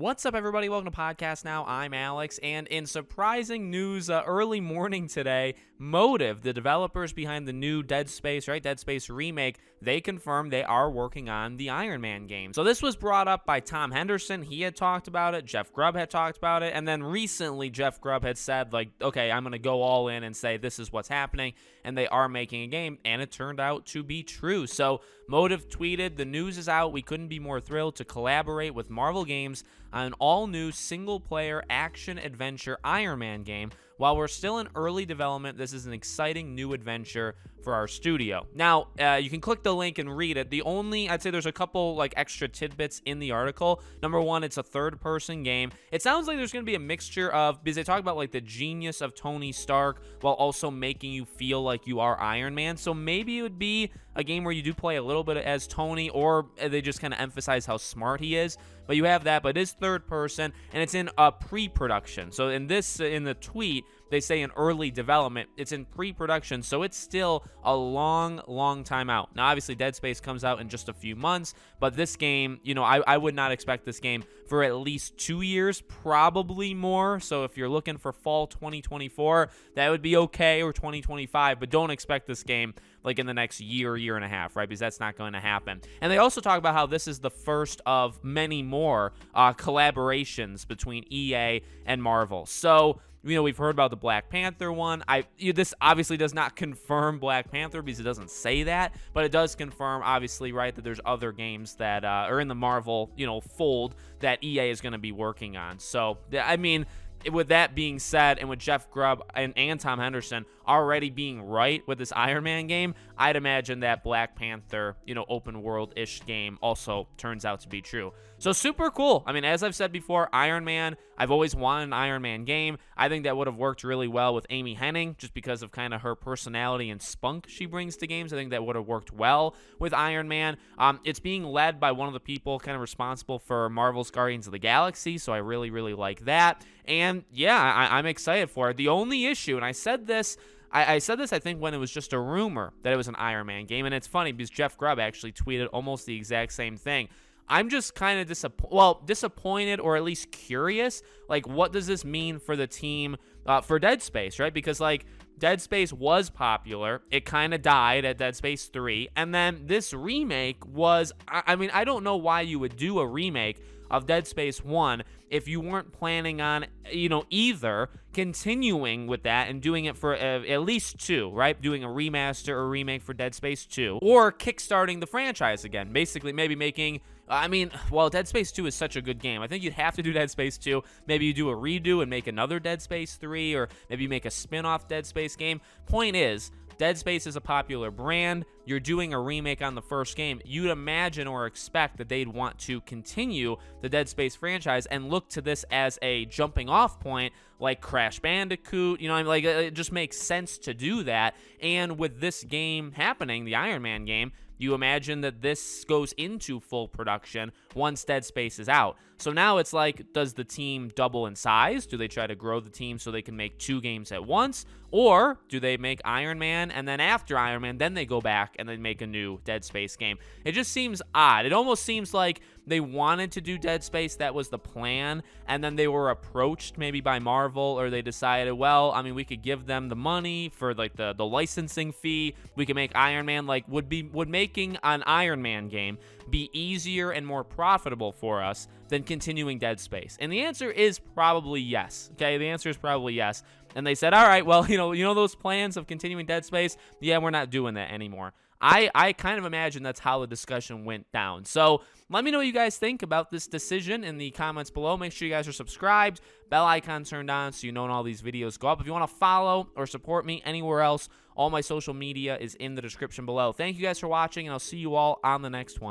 What's up, everybody? Welcome to Podcast Now. I'm Alex, and in surprising news, early morning today, Motive, the developers behind the new Dead Space, Dead Space remake, they confirmed they are working on the Iron Man game. So this was brought up by Tom Henderson. He had talked about it. Jeff Grubb had talked about it, and then recently Jeff Grubb had said, okay, I'm going to go all in and say this is what's happening, and they are making a game, and it turned out to be true. So Motive tweeted, "The news is out. We couldn't be more thrilled to collaborate with Marvel Games on an all-new single-player action-adventure Iron Man game. While we're still in early development, this is an exciting new adventure for our studio." Now, you can click the link and read it. I'd say there's a couple extra tidbits in the article. Number one, it's a third-person game. It sounds like there's going to be a mixture of, because they talk about the genius of Tony Stark while also making you feel like you are Iron Man. So maybe it would be a game where you do play a little bit as Tony, or they just kind of emphasize how smart he is. But you have that, but it is third person, and it's in pre-production. So in the tweet, they say in early development. It's in pre-production, so it's still a long time out. Now, obviously, Dead Space comes out in just a few months, but this game, I would not expect this game for at least 2 years, probably more. So if you're looking for fall 2024, that would be okay, or 2025, but don't expect this game in the next year and a half, right? Because that's not going to happen. And they also talk about how this is the first of many more collaborations between EA and Marvel. So, we've heard about the Black Panther one. This obviously does not confirm Black Panther because it doesn't say that, but it does confirm, obviously, right, that there's other games that are in the Marvel, fold that EA is going to be working on. So, with that being said, and with Jeff Grubb and Tom Henderson already being right with this Iron Man game, I'd imagine that Black Panther, open world-ish game also turns out to be true. So super cool. As I've said before, Iron Man, I've always wanted an Iron Man game. I think that would have worked really well with Amy Hennig, just because of kind of her personality and spunk she brings to games. I think that would have worked well with Iron Man. It's being led by one of the people kind of responsible for Marvel's Guardians of the Galaxy, so I really like that. And yeah, I'm excited for it. The only issue, and I said this, I think, when it was just a rumor that it was an Iron Man game, and it's funny because Jeff Grubb actually tweeted almost the exact same thing. I'm just kind of disappointed, or at least curious, what does this mean for the team for Dead Space, right? Because, Dead Space was popular. It kind of died at Dead Space 3, and then this remake was, I don't know why you would do a remake of Dead Space 1 if you weren't planning on, either continuing with that and doing it for at least 2, right? Doing a remaster or remake for Dead Space 2, or kickstarting the franchise again. Basically, maybe making, Dead Space 2 is such a good game. I think you'd have to do Dead Space 2. Maybe you do a redo and make another Dead Space 3, or maybe you make a spin-off Dead Space game. Point is, Dead Space is a popular brand. You're doing a remake on the first game. You'd imagine or expect that they'd want to continue the Dead Space franchise and look to this as a jumping off point, like Crash Bandicoot. It just makes sense to do that. And with this game happening, the Iron Man game, you imagine that this goes into full production once Dead Space is out. So now it's does the team double in size? Do they try to grow the team so they can make 2 games at once? Or do they make Iron Man, and then after Iron Man, then they go back and they make a new Dead Space game? It just seems odd. It almost seems like they wanted to do Dead Space, that was the plan, and then they were approached maybe by Marvel, or they decided, we could give them the money for the licensing fee. We could make Iron Man, would making an Iron Man game be easier and more profitable for us than continuing Dead Space? And the answer is probably yes. Okay, the answer is probably yes. And they said, all right, well, those plans of continuing Dead Space, yeah, we're not doing that anymore. I kind of imagine that's how the discussion went down. So let me know what you guys think about this decision in the comments below. Make sure you guys are subscribed, bell icon turned on so you know when all these videos go up. If you want to follow or support me anywhere else, all my social media is in the description below. Thank you guys for watching, and I'll see you all on the next one.